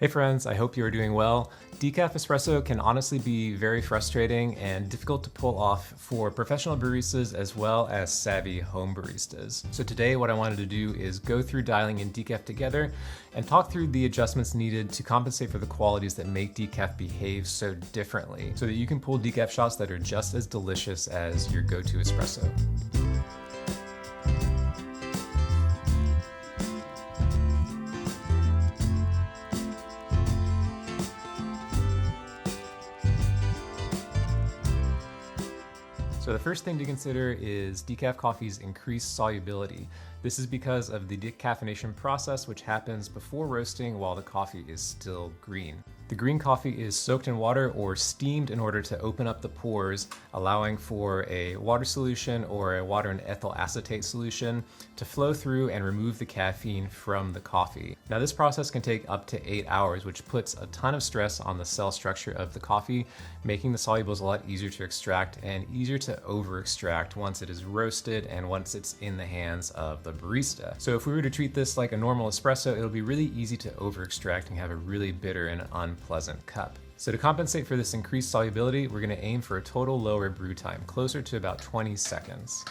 Hey friends, I hope you are doing well. Decaf Espresso can honestly be very frustrating and difficult to pull off for professional baristas as well as savvy home baristas. So today what I wanted to do is go through dialing in decaf together and talk through the adjustments needed to compensate for the qualities that make decaf behave so differently so that you can pull decaf shots that are just as delicious as your go-to espresso. So the first thing to consider is decaf coffee's increased solubility. This is because of the decaffeination process which happens before roasting while the coffee is still green. The green coffee is soaked in water or steamed in order to open up the pores, allowing for a water solution or a water and ethyl acetate solution to flow through and remove the caffeine from the coffee. Now this process can take up to 8 hours, which puts a ton of stress on the cell structure of the coffee, making the solubles a lot easier to extract and easier to over extract once it is roasted and once it's in the hands of the barista. So if we were to treat this like a normal espresso, it'll be really easy to over extract and have a really bitter and unpleasant cup. So to compensate for this increased solubility, we're going to aim for a total lower brew time, closer to about 20 seconds.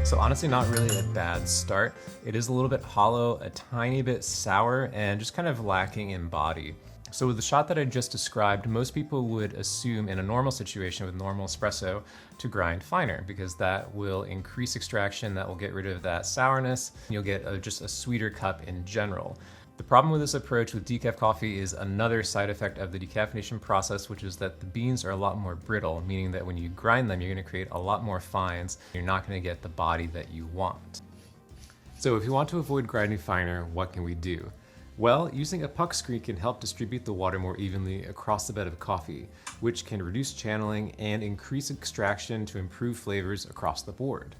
So honestly, not really a bad start. It is a little bit hollow, a tiny bit sour, and just kind of lacking in body. So with the shot that I just described, most people would assume in a normal situation with normal espresso to grind finer because that will increase extraction, that will get rid of that sourness, and you'll get just a sweeter cup in general. The problem with this approach with decaf coffee is another side effect of the decaffeination process, which is that the beans are a lot more brittle, meaning that when you grind them, you're going to create a lot more fines. You're not going to get the body that you want. So if you want to avoid grinding finer, what can we do? Well, using a puck screen can help distribute the water more evenly across the bed of coffee, which can reduce channeling and increase extraction to improve flavors across the board.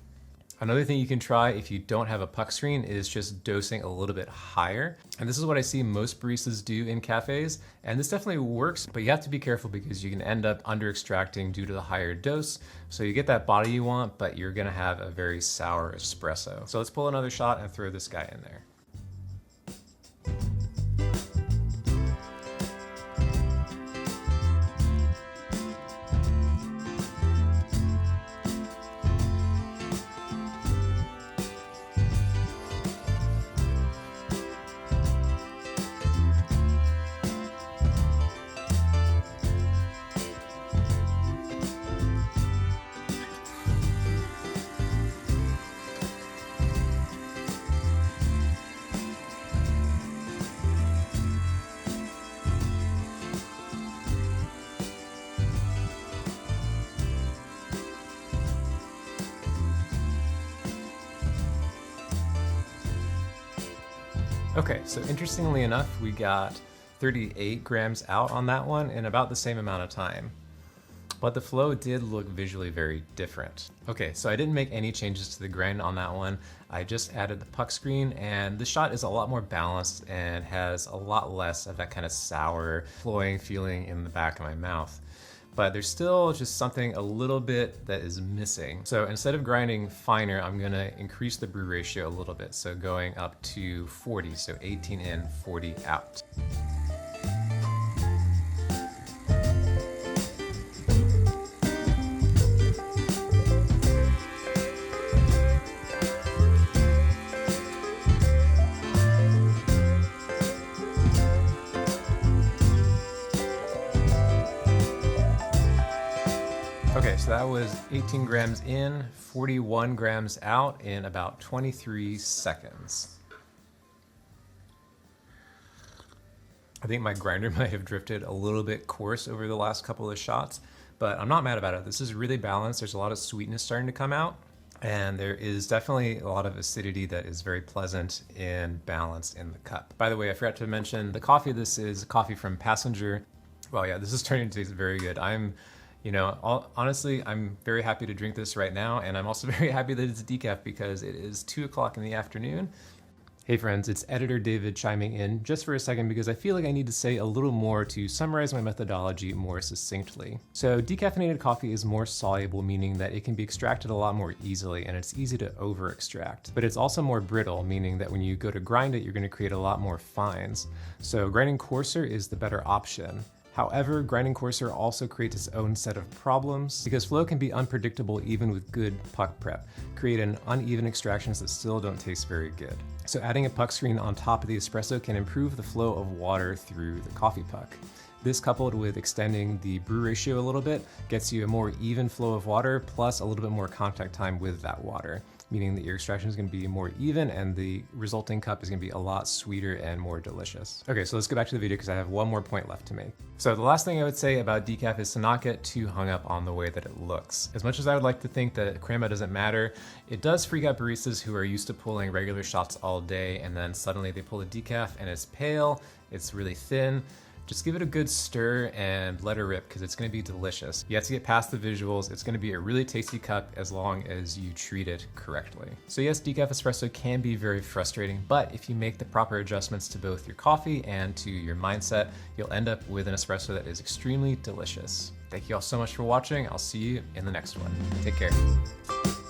Another thing you can try if you don't have a puck screen is just dosing a little bit higher. And this is what I see most baristas do in cafes. And this definitely works, but you have to be careful because you can end up under extracting due to the higher dose. So you get that body you want, but you're gonna have a very sour espresso. So let's pull another shot and throw this guy in there. Okay, so interestingly enough, we got 38 grams out on that one in about the same amount of time. But the flow did look visually very different. Okay, so I didn't make any changes to the grind on that one. I just added the puck screen, and the shot is a lot more balanced and has a lot less of that kind of sour, cloying feeling in the back of my mouth. But there's still just something a little bit that is missing. So instead of grinding finer, I'm gonna increase the brew ratio a little bit. So going up to 40, so 18 in, 40 out. Okay, so that was 18 grams in, 41 grams out in about 23 seconds. I think my grinder might have drifted a little bit coarse over the last couple of shots, but I'm not mad about it. This is really balanced. There's a lot of sweetness starting to come out, and there is definitely a lot of acidity that is very pleasant and balanced in the cup. By the way, I forgot to mention the coffee. This is coffee from Passenger. Well, yeah, this is turning to taste very good. I'm You know, honestly, I'm very happy to drink this right now, and I'm also very happy that it's decaf because it is 2 o'clock in the afternoon. Hey friends, it's editor David chiming in just for a second because I feel like I need to say a little more to summarize my methodology more succinctly. So decaffeinated coffee is more soluble, meaning that it can be extracted a lot more easily and it's easy to over extract. But it's also more brittle, meaning that when you go to grind it, you're going to create a lot more fines. So grinding coarser is the better option. However, grinding coarser also creates its own set of problems because flow can be unpredictable even with good puck prep, creating uneven extractions that still don't taste very good. So adding a puck screen on top of the espresso can improve the flow of water through the coffee puck. This, coupled with extending the brew ratio a little bit, gets you a more even flow of water plus a little bit more contact time with that water, meaning that your extraction is going to be more even and the resulting cup is going to be a lot sweeter and more delicious. Okay, so let's go back to the video because I have one more point left to make. So the last thing I would say about decaf is to not get too hung up on the way that it looks. As much as I would like to think that crema doesn't matter, it does freak out baristas who are used to pulling regular shots all day and then suddenly they pull a decaf and it's pale, it's really thin. Just give it a good stir and let it rip because it's going to be delicious. You have to get past the visuals. It's going to be a really tasty cup as long as you treat it correctly. So yes, decaf espresso can be very frustrating, but if you make the proper adjustments to both your coffee and to your mindset, you'll end up with an espresso that is extremely delicious. Thank you all so much for watching. I'll see you in the next one. Take care.